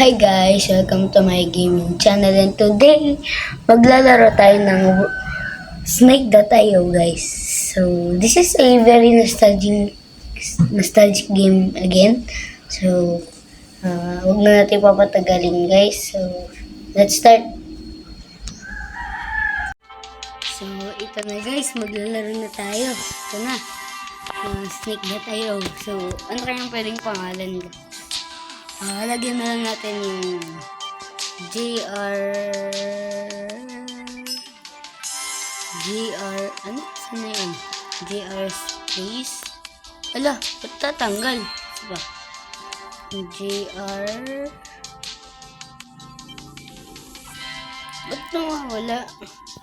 Hi guys! Welcome to my gaming channel and today maglalaro tayo ng Snake tayo guys. So this is a very nostalgic game again. So huwag na natin papatagalin guys. So let's start. So ito na guys, maglalaro na tayo. Ito na. Snake tayo. So ano kayang pwedeng pangalan? Lagyan na lang natin yung ano? Saan na yun? JR space? Ala, ba't tatanggal? Diba? JR ba't nawawala?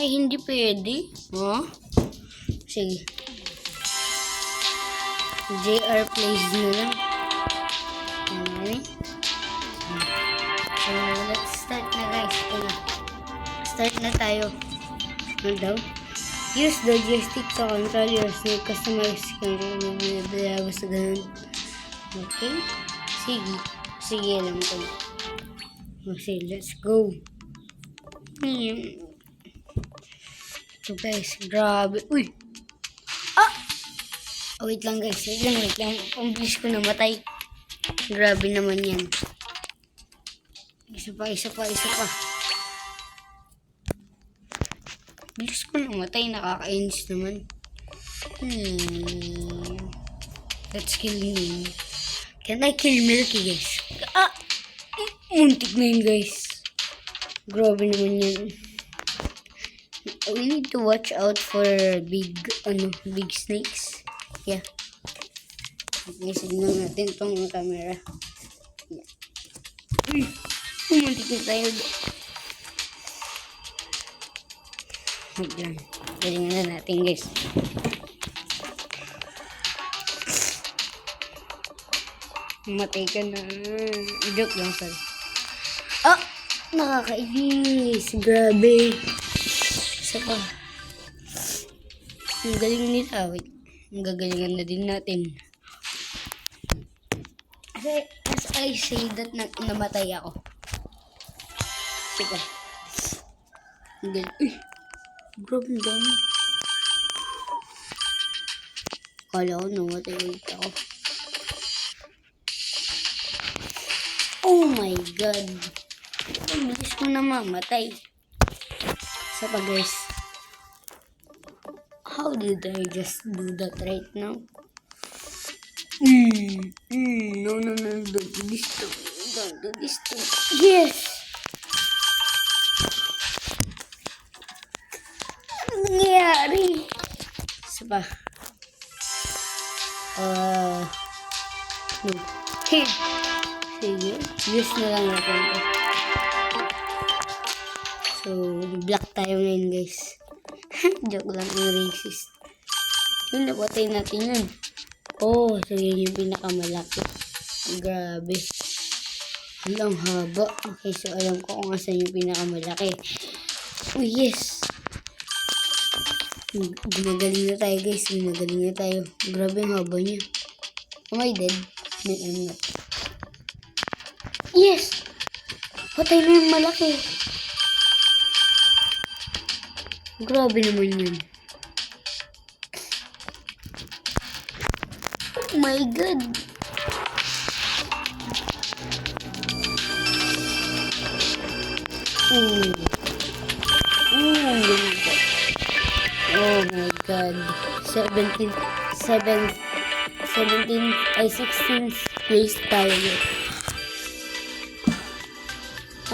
Ay, hindi pwede. Huh? Sige. JR place na lang. Okay. So, let's start na guys. Start na tayo. Ano daw? Use the joystick to control your snake. Customize control. Gusto ganun. Okay. Sige lang ito. Okay, let's go. So guys, grabe. Uy! Wait lang guys. Wait lang. Pambilis ko namatay. Grabe naman yan. Isa pa. Bilis ko namatay, nakakainis naman. Let's kill him. Can I kill Milky guys? Muntik na yun guys. Grabe naman yan. We need to watch out for big snakes. Yeah. Okay, signal natin itong camera. Yeah. Muntik na tayo. Yan. Galingan na natin guys. Matay ka na. Joke lang sorry. Nakakainis. Grabe. Isa pa. Ang galing nila. Wait. Ang gagalingan na din natin. As I say that namatay ako. Sige. Ang galing. Grabe ang dami. Kala ko namatay ulit ako. Oh my god. Ang bilis ko na mamatay. Isa pa guys. How did I just do that right now? No, don't do this to me. Don't do this to me. Yes! Ano nangyayari? Isa pa. No. Sige. Yes na lang natin ito. So, black tayo ngayon guys. Joke lang ang racist. Yun, napatay natin yun. So yun yung pinakamalaki. Grabe. Ang haba. Okay, so alam ko kung asan yung pinakamalaki. Oh, yes. Ginagaling na tayo guys. Grabe ang haba niya. Am I dead? No, I'm not. Yes! Patay na yung malaki. Grabe naman yun. Oh my god. Oh my god. 16th place tayo.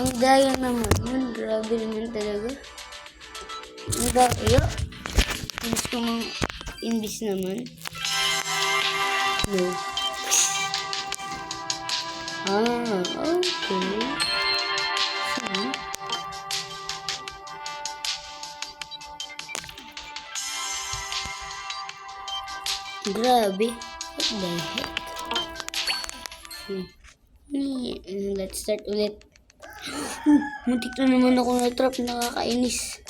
Ang daya naman yun. Grabe naman talaga. Ang daya. Imbis naman. No. Okay. Grabe. What the heck? Let's start ulit. Muntik na naman ako na-trap. Nakakainis.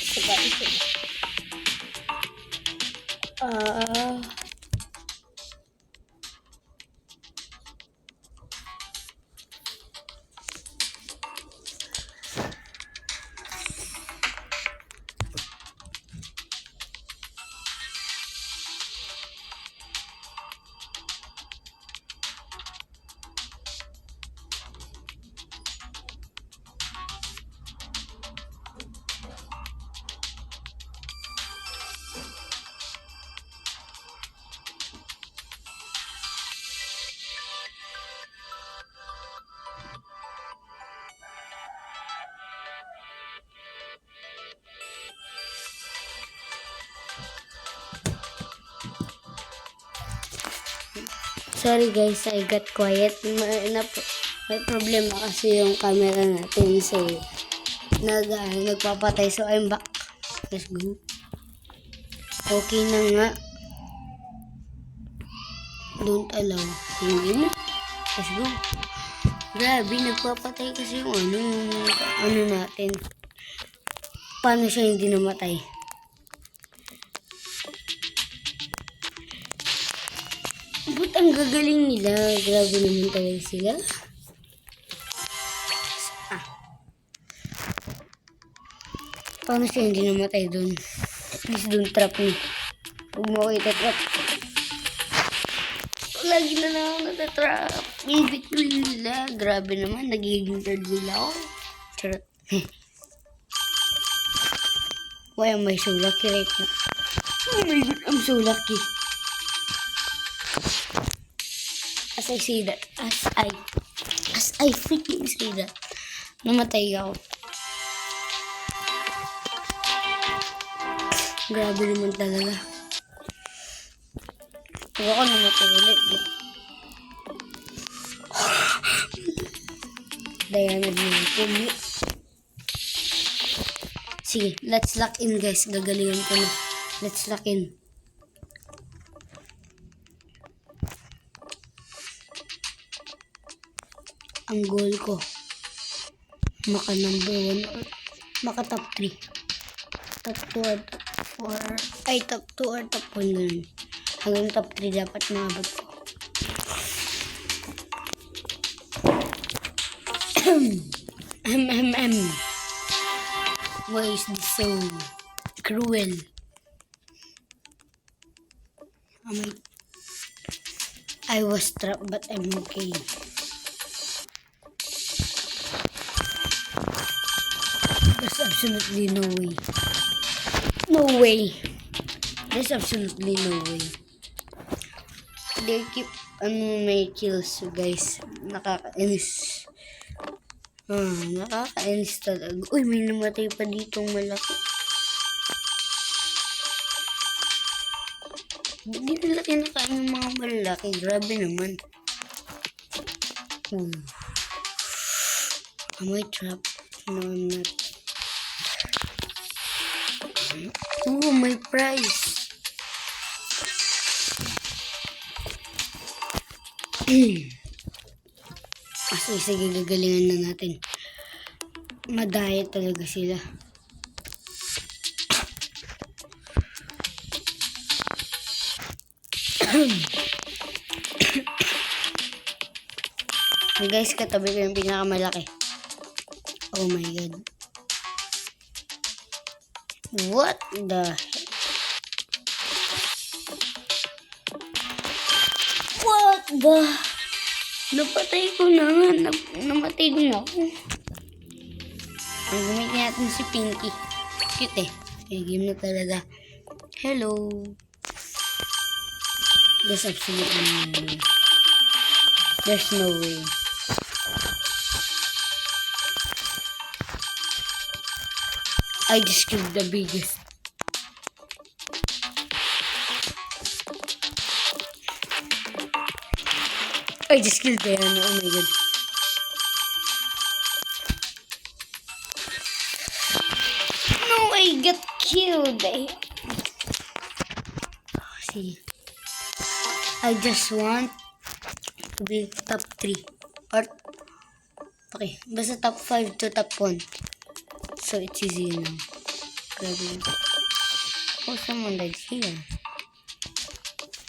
Isa. Sorry guys, I got quiet. May problema kasi yung camera natin. So, nagpapatay. So, I'm back. Let's go. Okay na nga. Don't allow. Hindi na. Let's go. Grabe, nagpapatay kasi yung ano natin. Paano siya hindi namatay? But ang gagaling nila. Grabe naman talaga sila. Paano siya hindi namatay doon? Please don't trap me. Huwag mo ako itatrap. Lagi na lang ako natatrap. In between nila. Grabe naman. Nagiging third wheel ako. Charot. Why am I so lucky right now? Oh my god, I'm so lucky. As I say that. As I freaking say that. Namatay ako. Grabe naman talaga. Huwag ako namatay ulit. Diana Beauty. Sige, let's lock in guys. Gagalingan ko na. Let's lock in. Ang goal ko. Maka number 1 or maka top 3. Top 2 or top 4. Ay, top 2 or top 1 ganun. Hanggang top 3 dapat maabot ko. Why is this so cruel? I was trapped but I'm okay. There's absolutely no way. No way. There's absolutely no way. They keep may kills guys. Nakakainis. Nakakainis talaga. Uy, may namatay pa ditong malaki. Hindi nila kinakain yung mga malaki. Grabe naman. Am I trapped? No, I'm not. Oh, my prize. Sige, gagalingan na natin. Madaya talaga sila. Guys, katabi ko yung pinakamalaki. Oh my god. What the heck? What the? Napatay ko na nga. Namatay din ako. Ang gamit natin si Pinky. Cute eh. May game na talaga. Hello. There's absolutely no way. There's no way. I just killed the biggest. I just killed Diana. Oh my god. No, I got killed. See. I just want to be top 3. Or, okay. Basta top 5 to top 1. So, it's easy now. Grabe. Oh, someone died here.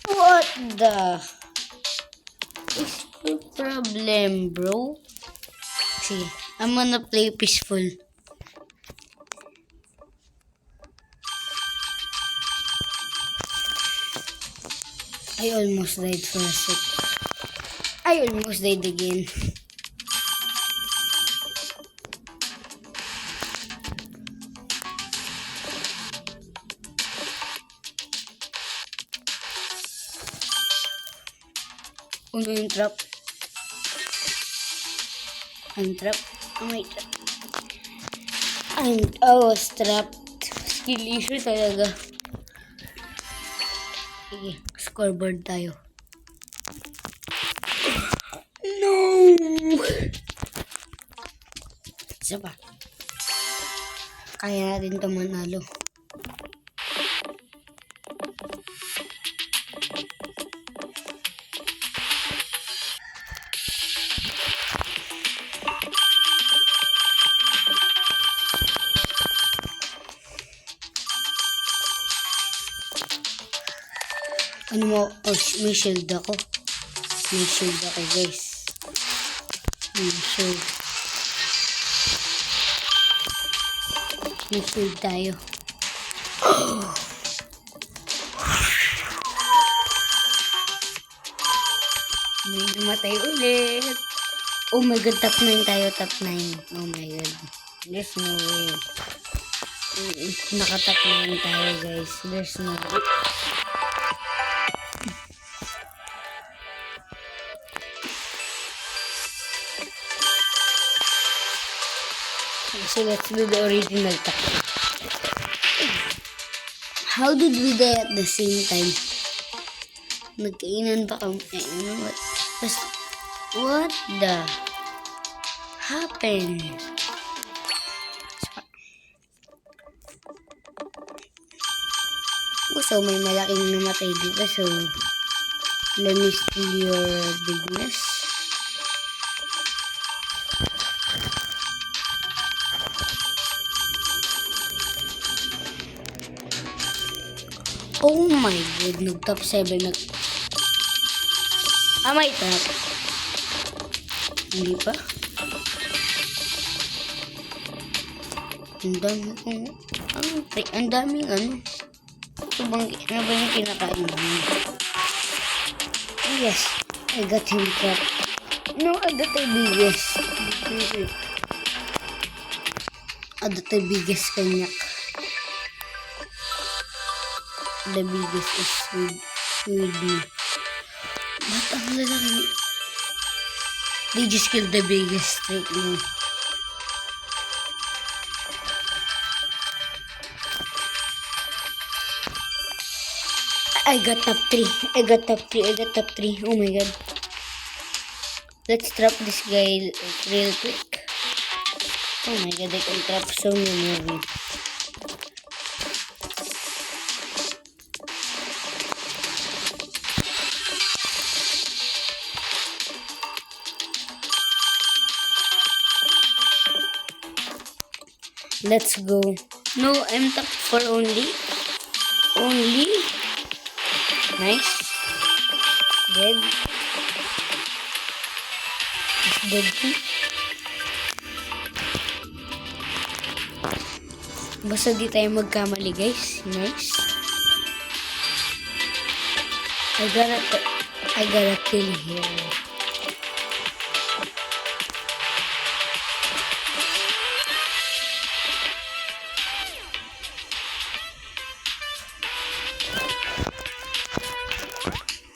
What the... What's the problem, bro? See, I'm gonna play peaceful. I almost died for a sec. I almost died again. Uno yung trap. I'm trapped. Am I trapped? I was trapped. Skill issue talaga. Sige, scoreboard tayo. Isa pa. Kaya natin ito manalo. Ano mo? Oh, may shield ako. May shield ako, guys. May shield. May shield tayo. May namatay ulit. Oh my god, top 9 tayo, top 9. Oh my god. There's no way. Naka-top 9 tayo, guys. There's no way. So let's do the original tactic. How did we die at the same time? Nagkainan pa kami. What the happened? So may malaking namatay dito. So let me steal your bigness. Oh my god, nag-top 7 na. May trap. Hindi pa. Ang dami kong, ang daming ano. Ito bang, ano ba yung kinakain mo? Oh yes, I got him trap. No, I got the biggest. I got the biggest kanyak. The biggest is with me. Ba't ang lalaki? They just killed the biggest right now. I got top 3. I got top 3. I got top 3. Oh my god. Let's trap this guy real quick. Oh my god, I can trap so many of them. Let's go. No, I'm top 4 only. Only. Nice. Dead. It's dead too. Basta di tayo magkamali, guys. Nice. I gotta kill here.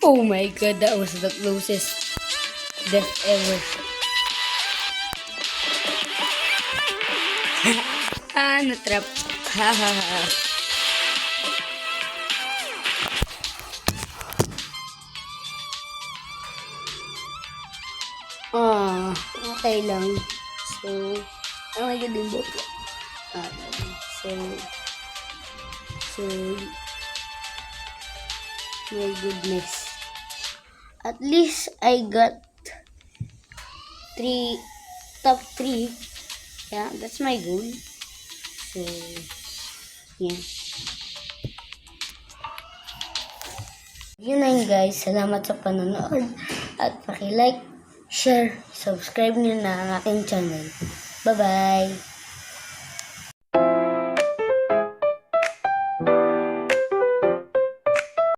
Oh my god, that was the closest death ever. Na-trap. Ha ha ha. Okay lang. So, oh my god, din ba? So, my goodness. At least I got top 3. Yeah, that's my goal. So, yeah. Yun na yun, guys. Salamat sa panonood. At paki-like, share, subscribe nyo na ang aking channel. Bye-bye!